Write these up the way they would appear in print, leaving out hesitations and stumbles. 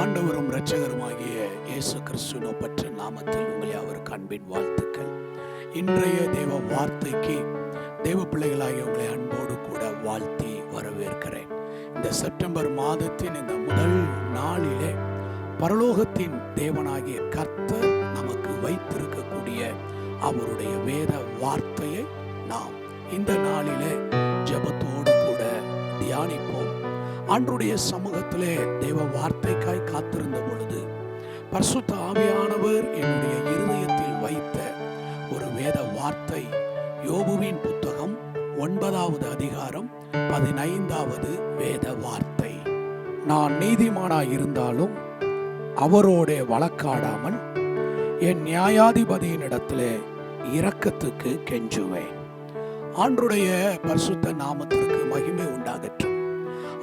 ஆண்டவரும் இரட்சகருமாகிய இயேசு கிறிஸ்துவின் ஒப்பற்ற நாமத்தில் உங்களை அவருக்கு அன்பின் வாழ்த்துக்கள். இன்றைய தேவ வார்த்தைக்கு தேவ பிள்ளைகளாகிய உங்களை அன்போடு கூட வாழ்த்தி வரவேற்கிறேன். இந்த செப்டம்பர் மாதத்தின் இந்த முதல் நாளிலே பரலோகத்தின் தேவனாகிய கர்த்தர் நமக்கு வைத்திருக்கக்கூடிய அவருடைய வேத வார்த்தையை நாம் இந்த நாளிலே ஜெபத்தோடு கூட தியானிப்போம். ஆண்டவருடைய சமூகத்திலே தேவ வார்த்தைக்காய் காத்திருந்த பொழுது பரிசுத்த ஆவியானவர் என்னுடைய இருதயத்தில் வைத்த ஒரு வேத வார்த்தை யோபுவின் புத்தகம் 9வது அதிகாரம் 15வது வேத வார்த்தை. நான் நீதிமானாய் இருந்தாலும் அவரோட வழக்காடாமல் என் நியாயாதிபதியினிடத்திலே இரக்கத்துக்கு கெஞ்சுவேன். ஆண்டவருடைய பரிசுத்த நாமத்திற்கு மகிமை உண்டாகட்டும்.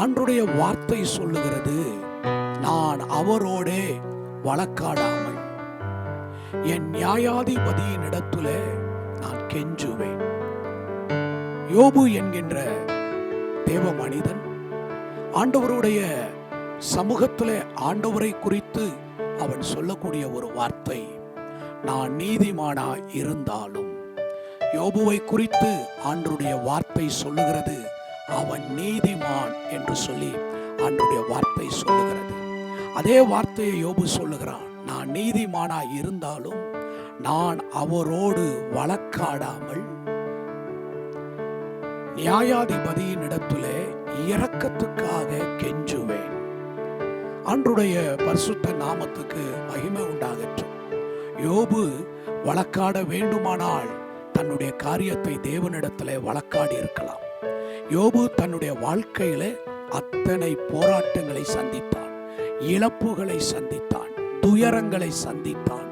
ஆண்டவருடைய வார்த்தை சொல்லுகிறது, நான் அவரோடே வழக்காடாமல் என் நியாயாதிபதியின் இடத்துல நான் கெஞ்சுவேன். யோபு என்கின்ற தேவ மனிதன் ஆண்டவருடைய சமூகத்திலே ஆண்டவரை குறித்து அவன் சொல்லக்கூடிய ஒரு வார்த்தை, நான் நீதிமானாய் இருந்தாலும். யோபுவை குறித்து ஆண்டவருடைய வார்த்தை சொல்லுகிறது, அவன் நீதிமான் என்று சொல்லி ஆண்டவருடைய வார்த்தை சொல்லுகிறது. அதே வார்த்தையை யோபு சொல்லுகிறான், நான் நீதிமானாய் இருந்தாலும் நான் அவரோடு வழக்காடாமல் நியாயாதிபதியின் இடத்திலே இரக்கத்துக்காக கெஞ்சுவேன். ஆண்டவருடைய பரிசுத்த நாமத்துக்கு மகிமை உண்டாகட்டும். யோபு வழக்காட வேண்டுமானால் தன்னுடைய காரியத்தை தேவனிடத்திலே வழக்காடி இருக்கலாம். யோபு தன்னுடைய வாழ்க்கையில அத்தனை போராட்டங்களை சந்தித்தான், இழப்புகளை சந்தித்தான், துயரங்களை சந்தித்தான்,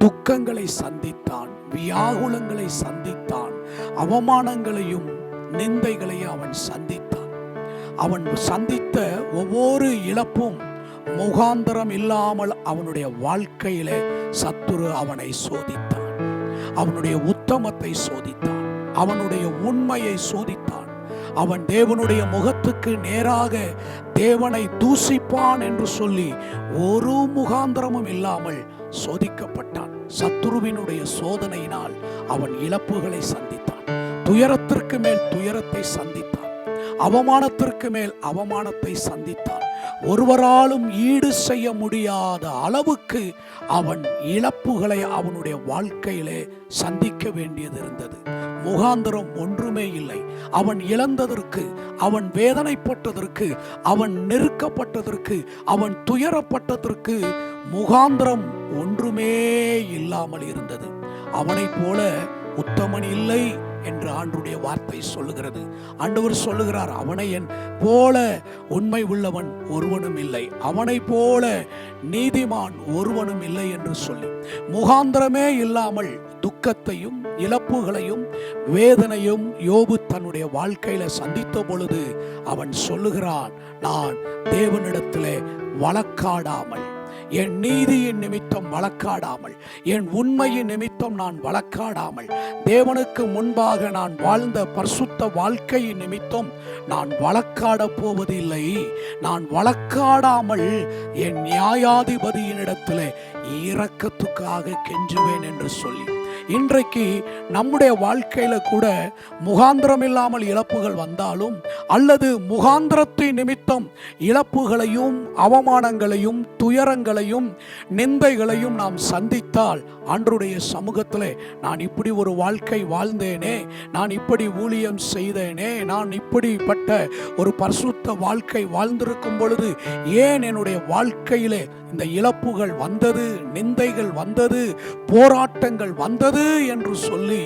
துக்கங்களை சந்தித்தான், வியாகுலங்களை சந்தித்தான், அவமானங்களையும் நிந்தைகளையும் அவன் சந்தித்தான். அவன் சந்தித்த ஒவ்வொரு இழப்பும் முகாந்தரம் இல்லாமல் அவனுடைய வாழ்க்கையில சத்துரு அவனை சோதித்தான். அவனுடைய உத்தமத்தை சோதித்தான், அவனுடைய உண்மையை சோதித்தான். அவன் தேவனுடைய முகத்துக்கு நேராக தேவனை தூசிப்பான் என்று சொல்லி ஒரு முகாந்தரமும் இல்லாமல் சோதிக்கப்பட்டான். சத்துருவினுடைய சோதனையினால் அவன் இழப்புகளை சந்தித்தான், துயரத்திற்கு மேல் துயரத்தை சந்தித்தான், அவமானத்திற்கு மேல் அவமானத்தை சந்தித்தான். ஒருவராலும் ஈடு செய்ய முடியாத அளவுக்கு அவன் இழப்புகளை அவனுடைய வாழ்க்கையிலே சந்திக்க வேண்டியது இருந்தது. முகாந்திரம் ஒன்றுமே இல்லை. அவன் இழந்ததற்கு, அவன் வேதனைப்பட்டதற்கு, அவன் நெருக்கப்பட்டதற்கு, அவன் துயரப்பட்டதற்கு முகாந்திரம் ஒன்றுமே இல்லாமல் இருந்தது. அவனைப் போல உத்தமன் இல்லை என்று ஆண்டவருடைய வார்த்தை சொல்லுகிறது. ஆண்டவர் சொல்லுகிறார், அவனை என் போல உண்மை உள்ளவன் ஒருவனும் இல்லை, அவனை போல நீதிமான் ஒருவனும் இல்லை என்று சொல்லி முகாந்திரமே இல்லாமல் துக்கத்தையும் இழப்புகளையும் வேதனையும் யோபு தன்னுடைய வாழ்க்கையில சந்தித்த பொழுது அவன் சொல்லுகிறான், நான் தேவனிடத்திலே வழக்காடாமல், என் நீதியின் நிமித்தம் வழக்காடாமல், என் உண்மையின் நிமித்தம் நான் வழக்காடாமல், தேவனுக்கு முன்பாக நான் வாழ்ந்த பரிசுத்த வாழ்க்கையின் நிமித்தம் நான் வழக்காட போவதில்லை. நான் வழக்காடாமல் என் நியாயாதிபதியினிடத்திலே இரக்கத்துக்காக கெஞ்சுவேன் என்று சொல்லி இன்றைக்கு நம்முடைய வாழ்க்கையில கூட முகாந்திரம் இல்லாமல் இழப்புகள் வந்தாலும், அல்லது முகாந்திரத்தின் நிமித்தம் இழப்புகளையும் அவமானங்களையும் துயரங்களையும் நிந்தைகளையும் நாம் சந்தித்தால், ஆண்டவருடைய சமூகத்திலே நான் இப்படி ஒரு வாழ்க்கை வாழ்ந்தேனே, நான் இப்படி ஊழியம் செய்தேனே, நான் இப்படிப்பட்ட ஒரு பரிசுத்த வாழ்க்கை வாழ்ந்திருக்கும் பொழுது ஏன் என்னுடைய வாழ்க்கையிலே இந்த இழப்புகள் வந்தது, நிந்தைகள் வந்தது, போராட்டங்கள் வந்தது என்று சொல்லி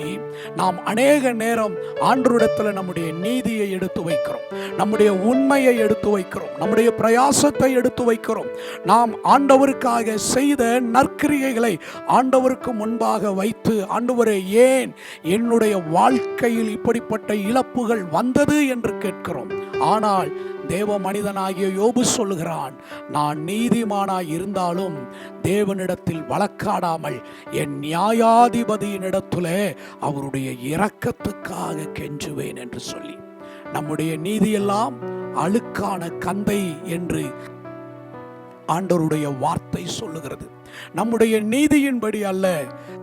நாம் அநேக நேரம் ஆண்டவரிடத்தில் நம்முடைய நீதியை எடுத்து வைக்கிறோம், நம்முடைய உண்மையை எடுத்து வைக்கிறோம், நம்முடைய பிரயாசத்தை எடுத்து வைக்கிறோம். நாம் ஆண்டவருக்காக செய்த நற்கிரியைகளை ஆண்டவருக்கு முன்பாக வைத்து, ஆண்டவரே ஏன் என்னுடைய வாழ்க்கையில் இப்படிப்பட்ட இழப்புகள் வந்தது என்று கேட்கிறோம். ஆனால் தேவ மனிதனாகிய யோபு சொல்லுகிறான், நான் நீதிமானாய் இருந்தாலும் தேவனிடத்தில் வழக்காடாமல் என் நியாயாதிபதியினிடத்திலே அவருடைய இரக்கத்துக்காக கெஞ்சுவேன் என்று சொல்லி, நம்முடைய நீதியெல்லாம் அழுக்கான கந்தை என்று ஆண்டவருடைய வார்த்தை சொல்லுகிறது. நம்முடைய நீதியின்படி அல்ல,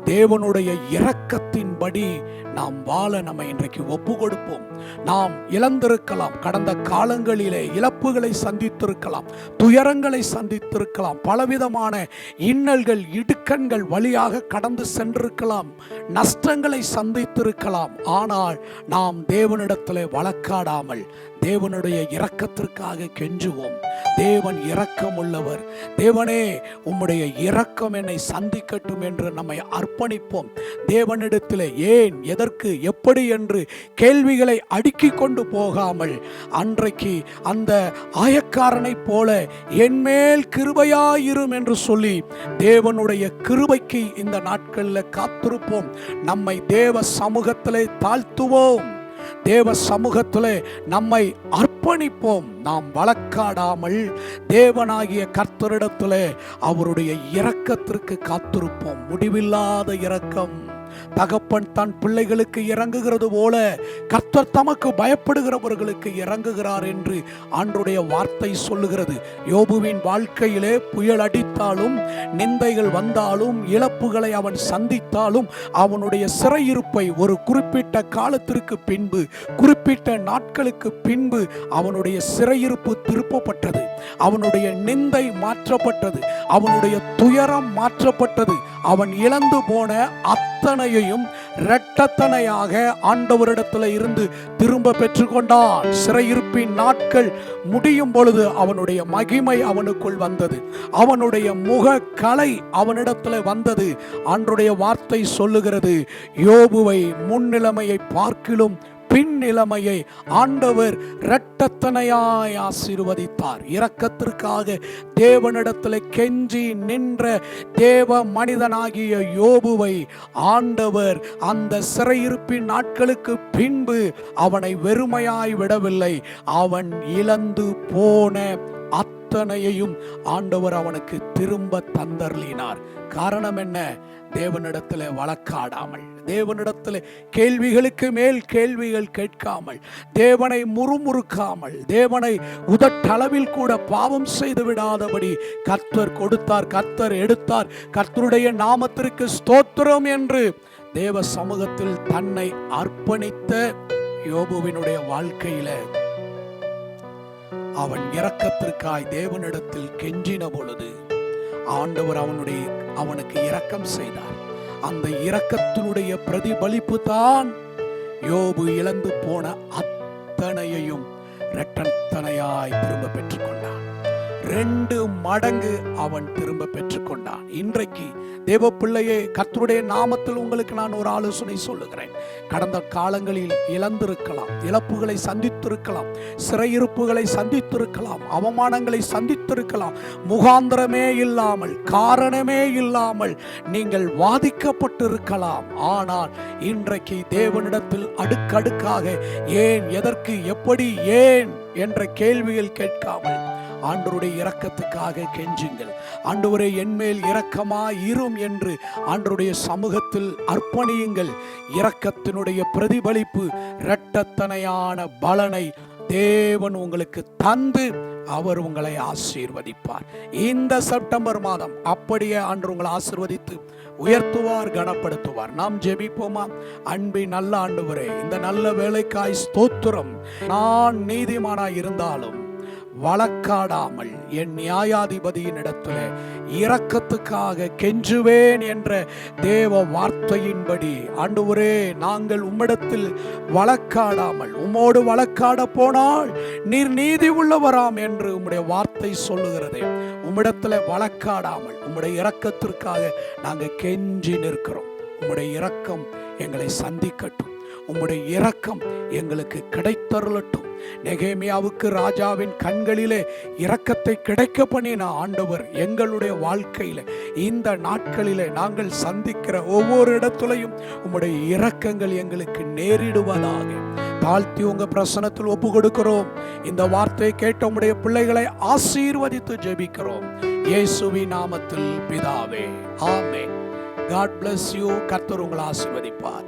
தேவனுடைய இரக்கத்தின்படி நாம் வாழ நம்ம இன்றைக்கு ஒப்பு கொடுப்போம். நாம் இழந்திருக்கலாம், கடந்த காலங்களிலே இழப்புகளை சந்தித்திருக்கலாம், துயரங்களை சந்தித்திருக்கலாம், பலவிதமான இன்னல்கள் இடுக்கண்கள் வழியாக கடந்து சென்றிருக்கலாம், நஷ்டங்களை சந்தித்திருக்கலாம். ஆனால் நாம் தேவனிடத்தில் வழக்காடாமல் தேவனுடைய இரக்கத்திற்காக கெஞ்சுவோம். தேவன் இரக்கம் உள்ளவர். தேவனே, உம்முடைய இரக்கம் என்னை சந்திக்கட்டும் என்று நம்மை அர்ப்பணிப்போம். தேவனிடத்தில் ஏன், எதற்கு, எப்படி என்று கேள்விகளை அடுக்கிக் கொண்டு போகாமல், அன்றைக்கு அந்த ஆயக்காரனை போல என்மேல் கிருபையாயிரும் என்று சொல்லி தேவனுடைய கிருபைக்கு இந்த நாட்களில் காத்திருப்போம். நம்மை தேவ சமூகத்திலே தாழ்த்துவோம். தேவ சமூகத்திலே நம்மை அர்ப்பணிப்போம். நாம் வழக்காடாமல் தேவனாகிய கர்த்தரிடத்திலே அவருடைய இரக்கத்திற்கு காத்திருப்போம். முடிவில்லாத இரக்கம். தகப்பன் தன் பிள்ளைகளுக்கு இறங்குகிறது போல கர்த்தர் தமக்கு பயப்படுகிறவர்களுக்கு இறங்குகிறார் என்று ஆண்டவருடைய வார்த்தை சொல்லுகிறது. யோபுவின் வாழ்க்கையிலே புயல் அடித்தாலும், நிந்தைகள் வந்தாலும், இழப்புகளை அவன் சந்தித்தாலும், அவனுடைய சிறையிருப்பை ஒரு குறிப்பிட்ட காலத்திற்கு பின்பு, குறிப்பிட்ட நாட்களுக்கு பின்பு அவனுடைய சிறையிருப்பு திருப்பப்பட்டது. அவனுடைய நிந்தை மாற்றப்பட்டது. அவனுடைய துயரம் மாற்றப்பட்டது. அவன் இழந்து போன அத்தனையையும் இரட்டத்தனையாக ஆண்டவரிடத்தில் இருந்து திரும்ப பெற்றுக்கொண்டான். சிறையிருப்பின் நாட்கள் முடியும் பொழுது அவனுடைய மகிமை அவனுக்குள் வந்தது. அவனுடைய முக கலை அவனிடத்தில் வந்தது. ஆண்டவருடைய வார்த்தை சொல்லுகிறது, யோபுவை முன்னிலைமையை பார்க்கிலும் பின் நிலைமையை ஆண்டவர் இரட்டத்தனையாய் ஆசீர்வதித்தார். இரக்கத்திற்காக தேவனிடத்தில் கெஞ்சி நின்ற தேவ மனிதனாகிய யோபுவை ஆண்டவர் அந்த சிறையிருப்பின் நாட்களுக்கு பின்பு அவனை வெறுமையாய் விடவில்லை. அவன் இழந்து போன அத்தனையையும் ஆண்டவர் அவனுக்கு திரும்ப தந்தருளினார். காரணம் என்ன? தேவனிடத்தில் வழக்காடாமல், தேவனிடத்தில் கேள்விகளுக்கு மேல் கேள்விகள் கேட்காமல், தேவனை முறுமுறுக்காமல், தேவனை உதட்டளவில் கூட பாவம் செய்து விடாதபடி கர்த்தர் கொடுத்தார், கர்த்தர் எடுத்தார், கர்த்தருடைய நாமத்திற்கு ஸ்தோத்திரம் என்று தேவ சமூகத்தில் தன்னை அர்ப்பணித்த யோபுவினுடைய வாழ்க்கையில அவன் இரக்கத்திற்காய் தேவனிடத்தில் கெஞ்சின பொழுது ஆண்டவர் அவனுக்கு இரக்கம் செய்தார். அந்த இரக்கத்தினுடைய பிரதிபலிப்பு தான் யோபு இழந்து போன அத்தனையையும் இரட்டத்தனையாய் திரும்ப பெற்றுக்கொண்டான். 2 மடங்கு அவன் திரும்ப பெற்றுக்கொண்டான். இன்றைக்கு தேவ பிள்ளையே, கர்த்தருடைய நாமத்தில் உங்களுக்கு நான் ஒரு ஆலோசனை சொல்லுகிறேன். கடந்த காலங்களில் இழந்திருக்கலாம், இழப்புகளை சந்தித்திருக்கலாம், சிறையிருப்புகளை சந்தித்திருக்கலாம், அவமானங்களை சந்தித்திருக்கலாம், முகாந்திரமே இல்லாமல், காரணமே இல்லாமல் நீங்கள் வாதிக்கப்பட்டிருக்கலாம். ஆனால் இன்றைக்கு தேவனிடத்தில் அடுக்கடுக்காக ஏன், எதற்கு, எப்படி, ஏன் என்ற கேள்விகள் கேட்காமல் ஆண்டவருடைய இரக்கத்துக்காக கெஞ்சுங்கள். ஆண்டவரே, என்மேல் இரக்கமாய் இரும் என்று ஆண்டவருடைய சமூகத்தில் அர்ப்பணியுங்கள். இரக்கத்தினுடைய பிரதிபலிப்பு இரட்டத்தனையான பலனை தேவன் உங்களுக்கு தந்து அவர் உங்களை ஆசீர்வதிப்பார். இந்த செப்டம்பர் மாதம் அப்படியே ஆண்டவர் உங்களை ஆசீர்வதித்து உயர்த்துவார், கனப்படுத்துவார். நாம் ஜெபிப்போமா? அன்பின் நல்ல ஆண்டவரே, இந்த நல்ல வேலைக்காய் ஸ்தோத்திரம். நான் நீதிமானாய் இருந்தாலும் வழக்காடாமல் என் நியாயாதிபதியின் இடத்துல இரக்கத்துக்காக கெஞ்சுவேன் என்ற தேவ வார்த்தையின்படி ஆண்டவரே, நாங்கள் உம்மிடத்தில் வழக்காடாமல், உம்மோடு வழக்காட போனால் நீர் நீதி உள்ளவராம் என்று உம்முடைய வார்த்தை சொல்லுகிறது. உம்மிடத்தில் வழக்காடாமல் உம்முடைய இரக்கத்திற்காக நாங்கள் கெஞ்சி நிற்கிறோம். உம்முடைய இரக்கம் எங்களை சந்திக்கட்டும். உம்முடைய இரக்கம் எங்களுக்கு கிடைத்தருளட்டும். நெகேமியாவுக்கு ராஜாவின் கண்களிலே இரக்கத்தை கிடைக்க பண்ணின ஆண்டவர் எங்களுடைய வாழ்க்கையில இந்த நாட்களிலே நாங்கள் சந்திக்கிற ஒவ்வொரு இடத்துலையும் உம்முடைய இரக்கங்கள் எங்களுக்கு நேரிடுவதாக தாழ்த்தி உங்க பிரசனத்தில் ஒப்பு கொடுக்கிறோம். இந்த வார்த்தையை கேட்ட உம்முடைய பிள்ளைகளை ஆசீர்வதித்து ஜெபிக்கிறோம். இயேசுவின் நாமத்தில் பிதாவே, ஆமென். God bless you. கர்த்தர் உங்களை ஆசீர்வதிப்பார்.